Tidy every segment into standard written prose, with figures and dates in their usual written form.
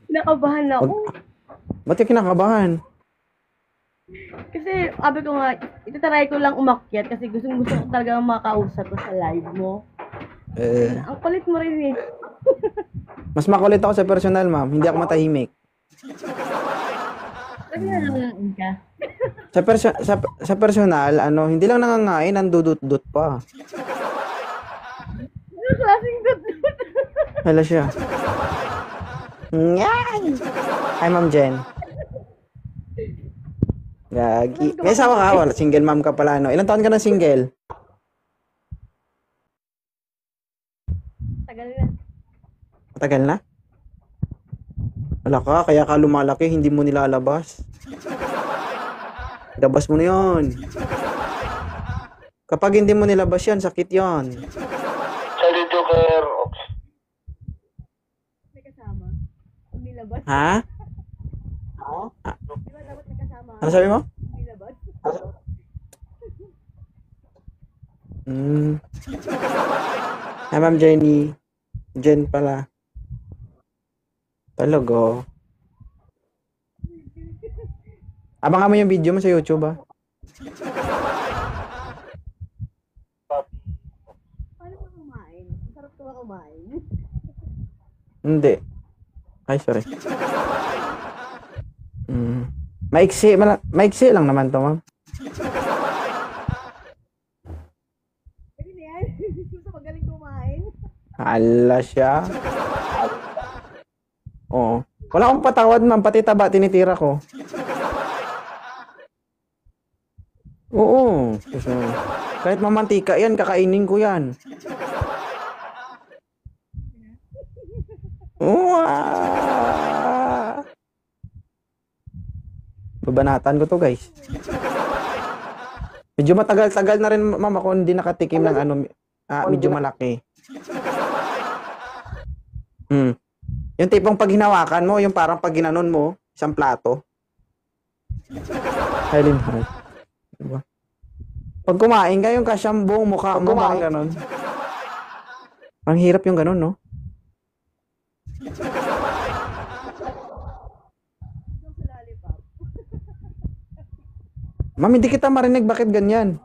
Kinakabahan ako. Wag, ba't ka kinakabahan? Kasi sabi ko nga, itataray ko lang umakyat kasi gusto ko talaga makausap ko sa live mo. Eh, Ang kulit mo rin eh. mas makulit ako sa personal, ma'am. Hindi ako matahimik. Kasi nangangain ka. Sa personal, ano, hindi lang nangangain, nandudut-dut pa. Ano klaseng dut-dut? Hala siya. Yan! Hi, Ma'am Jen. Gagi. May asawa ka? Wala, single mom ka pala, no? Ilang taon ka na single? Tagal na. Matagal na? Wala ka, kaya ka lumalaki, hindi mo nilalabas. Labas mo na yun. Kapag hindi mo nilabas yan, sakit yan. Sorry to care. May kasama. Nilabas. Ha? Di ba dapat may kasama? Ano sabi mo? Nilabas. Hi, Ma'am Jenny. Jen pala. Talaga. Abangan mo yung video mo sa YouTube, ah. Paano ka kumain? Masarap ka ba kumain? Hindi. Ay, sorry. Maiksi lang naman to, ma'am. Pwede na yan. Gusto magaling kumain. Hala siya. Oo. Wala akong patawad, ma'am. Pati taba, tinitira ko. Oo. Kahit mamantika yan, kakainin ko yan. Uwa! Babanatan ko to, guys. Medyo matagal-tagal na rin, ma'am, ako hindi nakatikim ng ano, medyo malaki. Yung tipong pag hinawakan mo, yung parang pag ginanon mo, isang plato. Helen Hart. Diba? Pag kumain ka, yung kasyang buong mukha mo, parang ganon. Ang hirap yung ganon, no? Ma'am, hindi kita marinig. Bakit ganyan?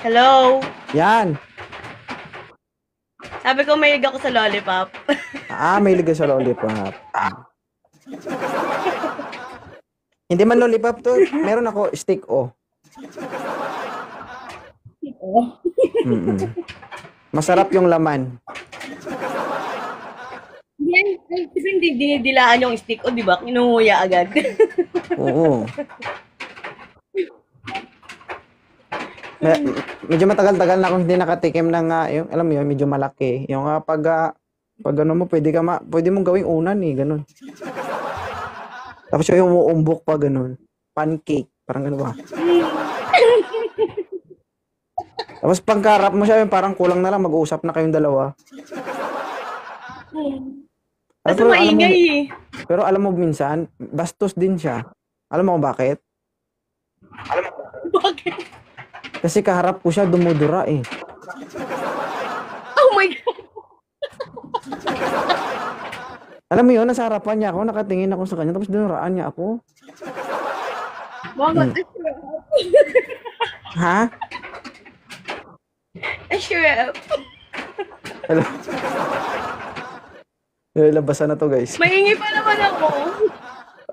Hello? Yan. Sabi ko may ako sa lollipop. May liga sa lollipop. Hindi man lollipop to. Meron ako stick o. Masarap yung laman. Hindi dinidilaan yung stick o, di ba? Kinuhuya agad. Oo. Medyo matagal-tagal na akong hindi nakatikim ng yung alam mo yun, medyo malaki. Yung pag ano mo, pwede mong gawing unan eh, ganun. Tapos yung umuumbok pa ganun. Pancake, parang ano ba? Tapos pagkarap mo siya, parang kulang na lang mag-uusap na kayong dalawa. Kasi maingay eh. Pero alam mo minsan, bastos din siya. Alam mo kung bakit? Bakit? Kasi kaharap ko siya, dumudura eh. Oh my God! Alam mo yun, nasa harapan niya ako, nakatingin ako sa kanya, tapos dinuraan niya ako. Mama, Ha? sure. Hello? Labasan na to, guys. Maingay pa naman ako.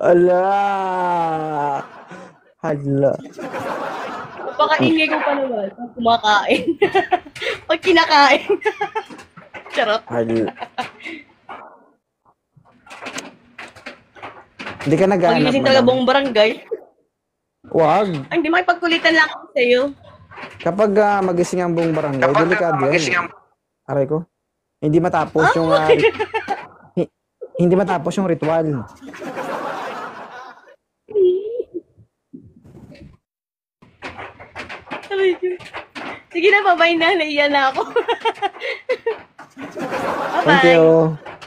Ala! Hala. Baka ingay ko pa naman pag kumakain. Pag kinakain. Charot. Hala. Hindi ka naghahanap, Magigising talaga madam? buong barangay. Wag. Ay, hindi makipagkulitan lang ako sa'yo. Kapag magising ang buong barangay, delikado yan. Aray ko. Hindi matapos yung hindi matapos yung ritual. Sige na, babay na. Naiyan na ako. Thank Bye-bye. you.